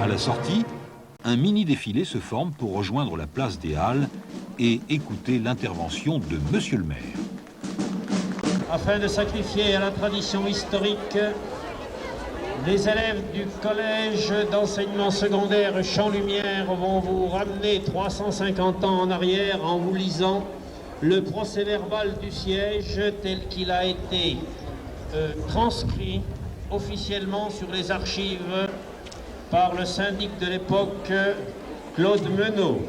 À la sortie, un mini-défilé se forme pour rejoindre la place des Halles et écouter l'intervention de Monsieur le maire. Afin de sacrifier à la tradition historique, les élèves du collège d'enseignement secondaire Champ-Lumière vont vous ramener 350 ans en arrière en vous lisant le procès-verbal du siège tel qu'il a été transcrit officiellement sur les archives par le syndic de l'époque, Claude Menot.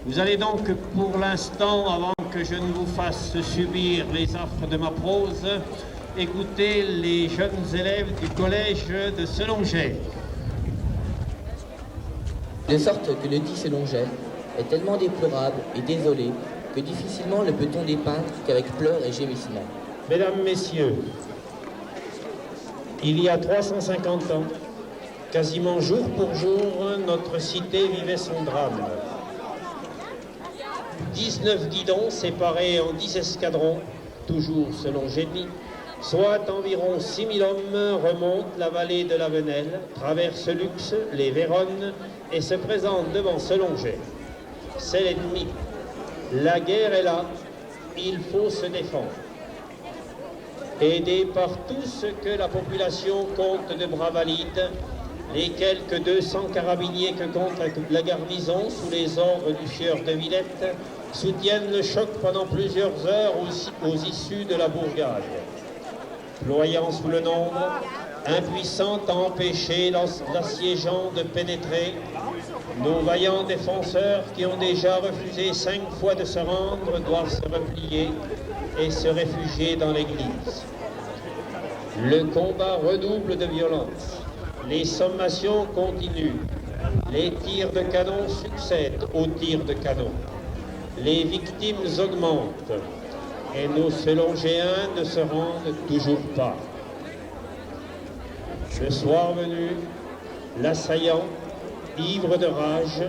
Vous allez donc, pour l'instant, avant que je ne vous fasse subir les affres de ma prose, écouter les jeunes élèves du collège de Selonget. De sorte que le dit Selonget est tellement déplorable et désolé que difficilement le peut-on dépeindre qu'avec pleurs et gémissements. Mesdames, Messieurs, il y a 350 ans, quasiment jour pour jour, notre cité vivait son drame. 19 guidons séparés en 10 escadrons, toujours selon Génie, soit environ 6000 hommes, remontent la vallée de la Venelle, traversent Lux, les Véronnes et se présentent devant Selonget. C'est l'ennemi. La guerre est là, il faut se défendre. Aidés par tout ce que la population compte de bras valides, les quelques 200 carabiniers que compte la garnison sous les ordres du sieur de Villette soutiennent le choc pendant plusieurs heures aux issues de la bourgade. Ployant sous le nombre, impuissant à empêcher l'assiégeant de pénétrer, nos vaillants défenseurs qui ont déjà refusé 5 fois de se rendre doivent se replier et se réfugier dans l'église. Le combat redouble de violence. Les sommations continuent. Les tirs de canon succèdent aux tirs de canon. Les victimes augmentent. Et nos Selongéens ne se rendent toujours pas. Le soir venu, l'assaillant, ivre de rage,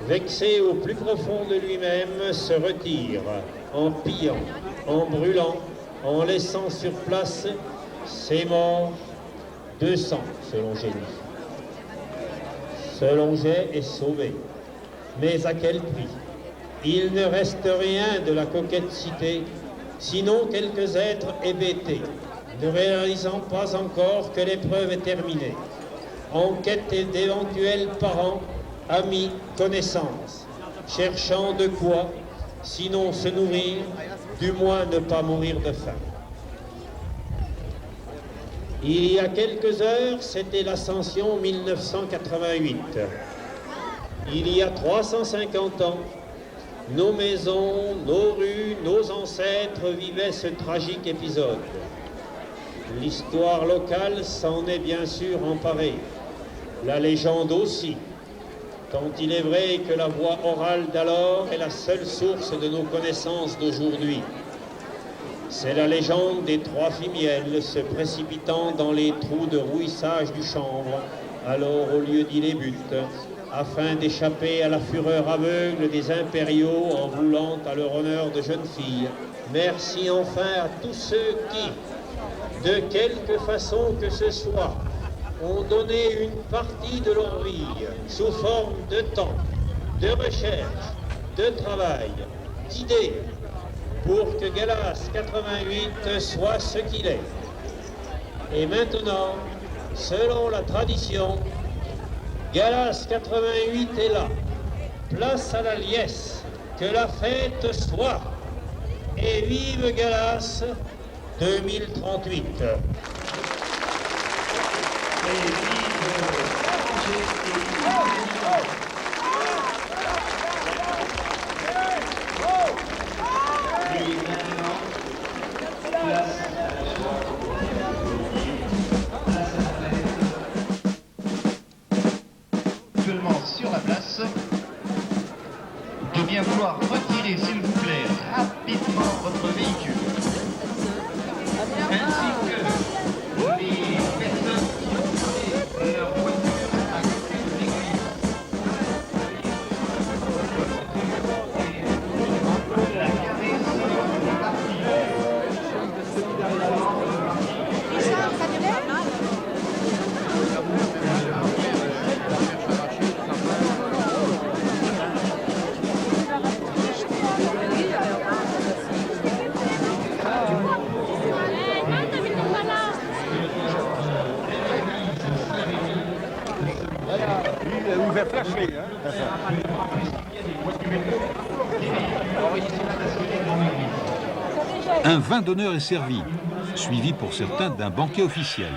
vexé au plus profond de lui-même, se retire en pillant, en brûlant, en laissant sur place ses morts, 200 selon Génie. Selonget est sauvé, mais à quel prix? Il ne reste rien de la coquette cité, sinon quelques êtres hébétés, ne réalisant pas encore que l'épreuve est terminée, en quête d'éventuels parents, amis, connaissances, cherchant de quoi, sinon se nourrir, du moins ne pas mourir de faim. Il y a quelques heures, c'était l'Ascension 1988. Il y a 350 ans, nos maisons, nos rues, nos ancêtres vivaient ce tragique épisode. L'histoire locale s'en est bien sûr emparée, la légende aussi, tant il est vrai que la voix orale d'alors est la seule source de nos connaissances d'aujourd'hui. C'est la légende des 3 fimielles se précipitant dans les trous de rouissage du chanvre, alors au lieu d'y les butte, afin d'échapper à la fureur aveugle des impériaux en voulant à leur honneur de jeunes filles. Merci enfin à tous ceux qui, de quelque façon que ce soit, ont donné une partie de leur vie sous forme de temps, de recherche, de travail, d'idées, pour que Galas 88 soit ce qu'il est. Et maintenant, selon la tradition, Galas 88 est là. Place à la liesse, que la fête soit. Et vive Galas 2038. Sur la place, de bien vouloir retirer, s'il vous plaît, rapidement votre véhicule, ainsi que les personnes qui ont posé leur voiture à côté de l'église. fait flasher, hein. Un vin d'honneur est servi, suivi pour certains d'un banquet officiel.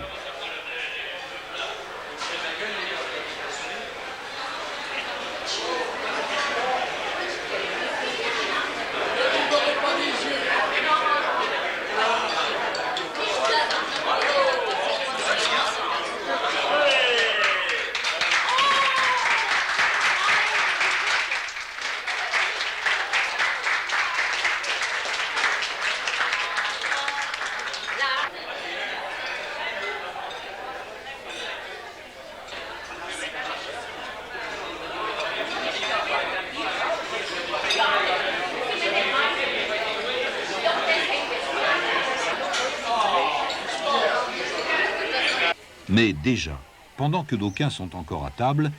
Mais déjà, pendant que d'aucuns sont encore à table,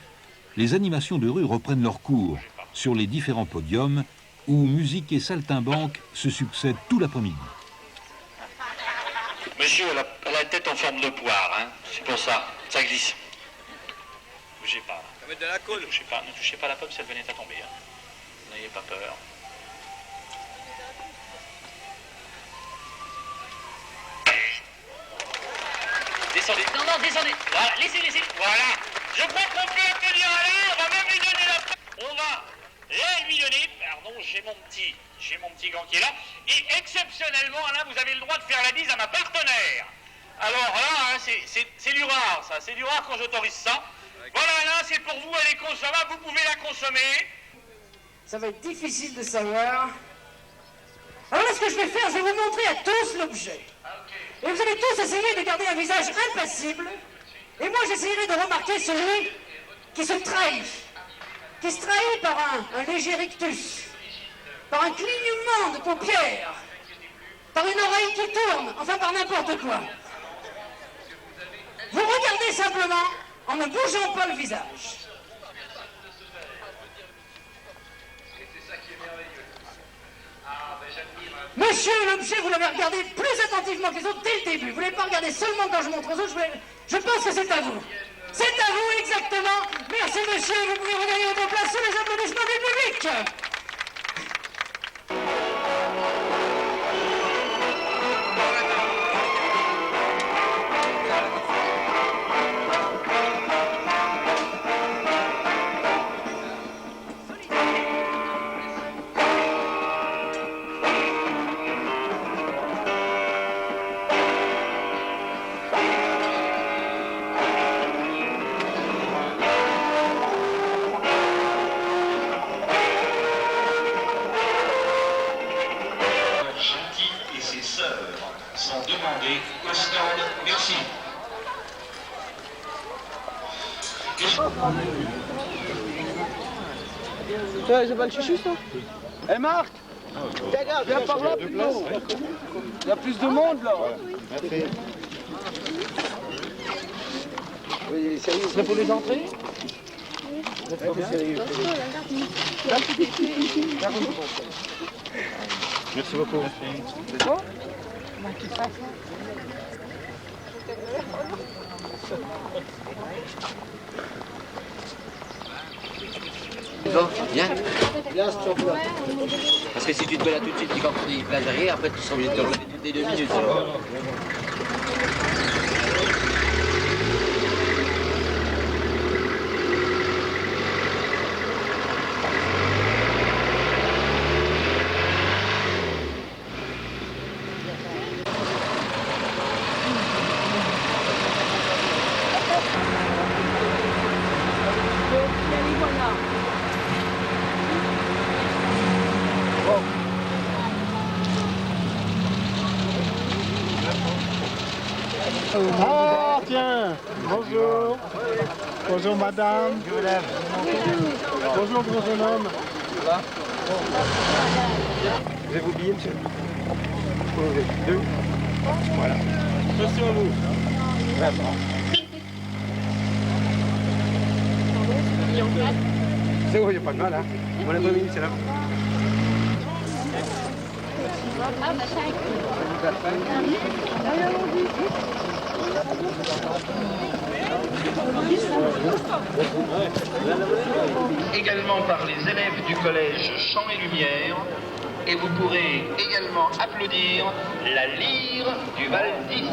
les animations de rue reprennent leur cours sur les différents podiums où musique et saltimbanque se succèdent tout l'après-midi. Monsieur a la tête en forme de poire, hein. C'est pour ça, ça glisse. Bougez pas. Ça va mettre de la colle. Ne touchez pas la pomme si elle venait à tomber. Hein. N'ayez pas peur. Descendez. Non, descendez. Voilà, laissez. Voilà. Je crois qu'on peut applaudir Alain. On va même lui donner la... On va lui donner... Pardon, j'ai mon petit gant qui est là. Et exceptionnellement, Alain, vous avez le droit de faire la bise à ma partenaire. Alors là, hein, c'est du rare, ça. C'est du rare quand j'autorise ça. Voilà, Alain, c'est pour vous. Elle est consommable. Vous pouvez la consommer. Ça va être difficile de savoir. Alors là, ce que je vais faire, je vais vous montrer à tous l'objet. Et vous allez tous essayer de garder un visage impassible. Et moi, j'essayerai de remarquer celui qui se trahit. Qui se trahit par un léger rictus, par un clignement de paupières, par une oreille qui tourne, enfin par n'importe quoi. Vous regardez simplement en ne bougeant pas le visage. Monsieur, l'objet, vous l'avez regardé plus attentivement que les autres dès le début. Vous ne l'avez pas regardé seulement quand je montre aux autres. Je pense que c'est à vous. C'est à vous, exactement. Merci, monsieur. Vous pouvez regagner votre place sous les applaudissements du public. C'est pas le chouchou, ça? Eh Marc, viens par là plutôt. Il y a plus de monde là. Oui, sérieux. C'est pour les entrées? Merci beaucoup. C'est toi? Bon, viens. Parce que si tu te mets là tout de suite, quand tu places derrière, après tu seras obligé de te remettre toutes les 2 minutes. Ah tiens, bonjour. Bonjour madame. Bonjour gros jeune homme. Vous avez vos billets, monsieur? 2. Voilà. Attention à vous. C'est vrai, il n'y a pas de mal, hein. Bon après-midi, c'est là. Ah, bah, ça Également par les élèves du collège Chant et Lumière. Et vous pourrez également applaudir la lyre du Val d'Is.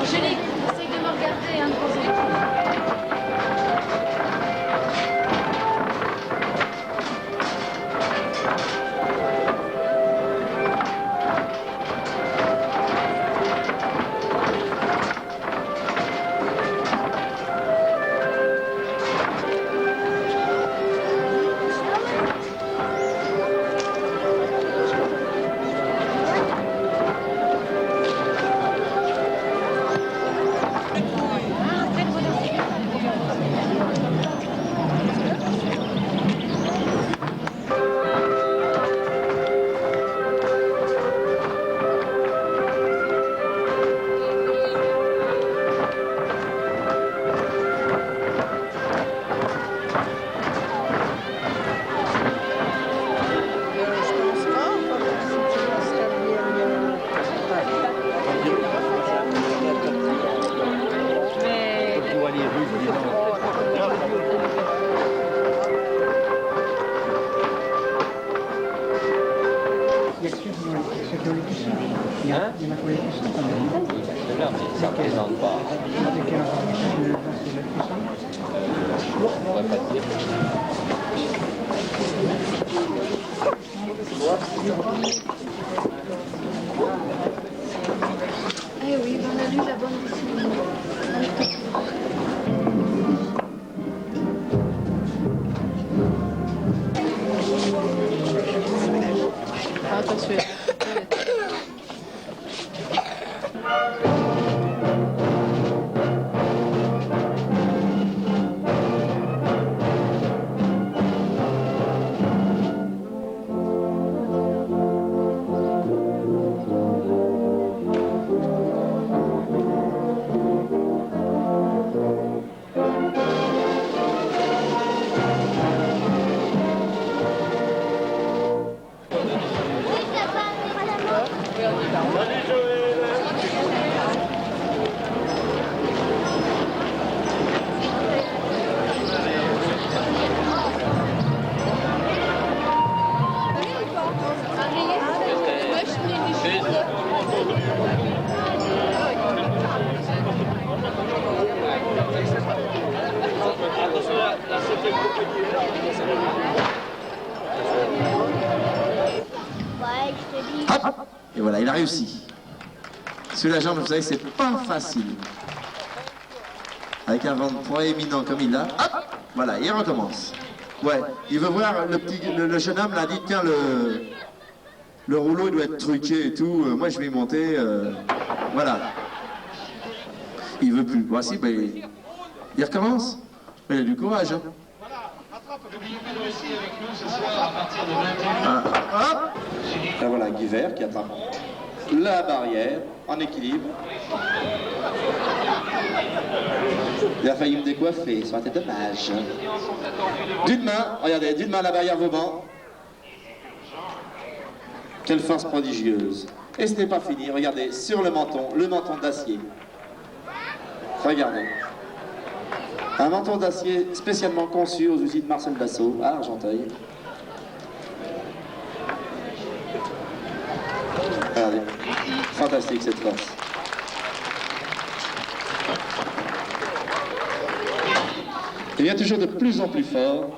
Angélique, essaye de me regarder, hein, de poser les questions. Eh oui, on a lu la bande dessinée. Attention. Hop. Et voilà, il a réussi. Sur la jambe, vous savez, c'est pas facile. Avec un vent proéminent comme il a. Hop. Voilà, il recommence. Ouais, il veut voir le jeune homme l'a dit, tiens, le rouleau il doit être truqué et tout. Moi, je vais y monter. Voilà. Il veut plus. Voici, ben, il recommence. Mais il a du courage. Hein. Hop. Et voilà, Guy Vert qui attrape la barrière en équilibre. Il a failli me décoiffer, ça aurait été dommage. D'une main, regardez, d'une main la barrière Vauban. Quelle force prodigieuse. Et ce n'est pas fini, regardez, sur le menton d'acier. Regardez. Un menton d'acier spécialement conçu aux usines Marcel Dassault à Argenteuil. Regardez, fantastique cette force. Il vient toujours de plus en plus fort.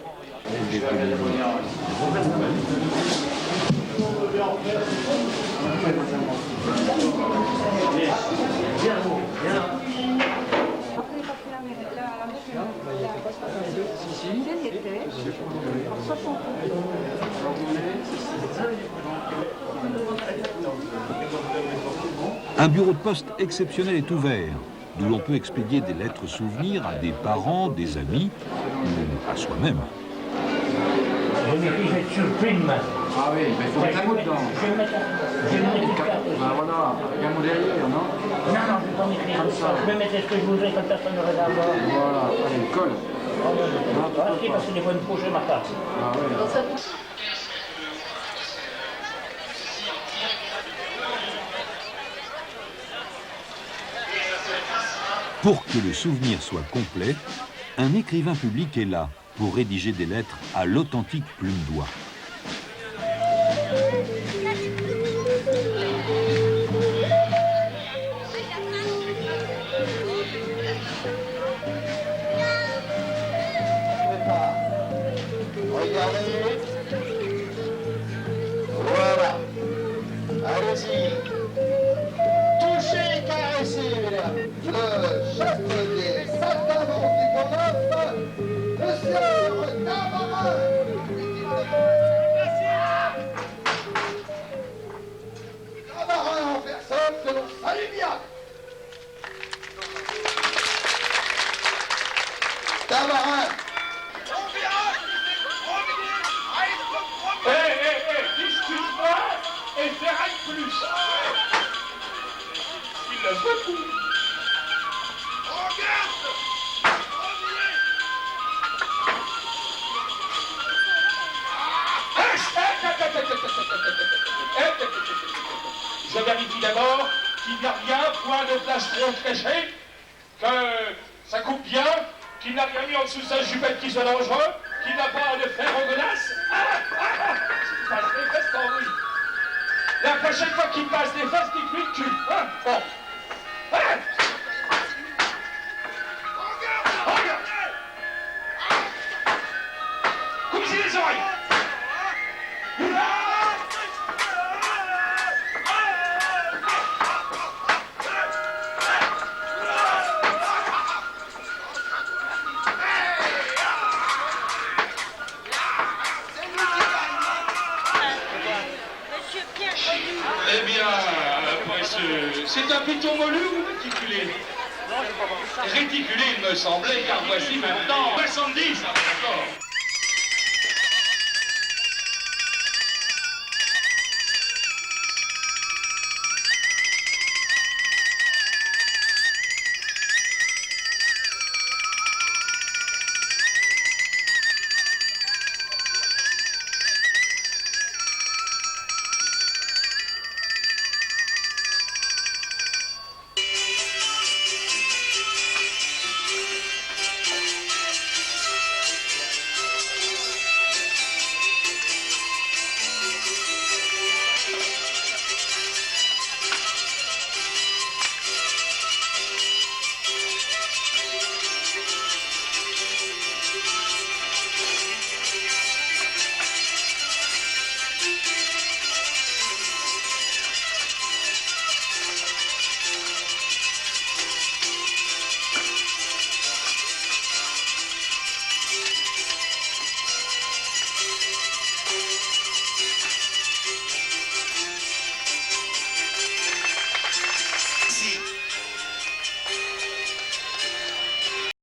Un bureau de poste exceptionnel est ouvert, d'où l'on peut expédier des lettres souvenirs à des parents, des amis ou à soi-même. Je vais être surpris demain. Ah oui, mais il faut mettre un mot dedans. Je vais mettre un Ben voilà, avec un mot derrière, non? Non, je ne vais pas m'écrire comme ça. Je vais mettre ce que je voudrais comme personne ne regarde. Voilà, allez, colle. Ok, parce que des fois une prochaine ma carte. Ah oui. Pour que le souvenir soit complet, un écrivain public est là pour rédiger des lettres à l'authentique plume d'oie. Regardez. Voilà. Allez-y. Touchez et caressez, mesdames. Le chef des saltimbanques du Pont-Neuf, le sieur Tamarin. Tamarin en personne, que l'on salue bien. Tamarin. Discute-moi et ferai plus. Il l'a beaucoup. Je vérifie d'abord qu'il n'y a rien, point de plastron caché, que ça coupe bien, qu'il n'a rien mis en dessous de sa jupette qui soit dangereux, qu'il n'a pas de fer aux godasses. Ça se fesses en oui. La prochaine fois qu'il passe des fesses, qu'il cuit le cul. Hein? Bon. Hein? Regarde. Coupez les oreilles. Eh bien, après c'est un piton molu ou réticulé? Réticulé, il me semblait, car voici maintenant 70, d'accord.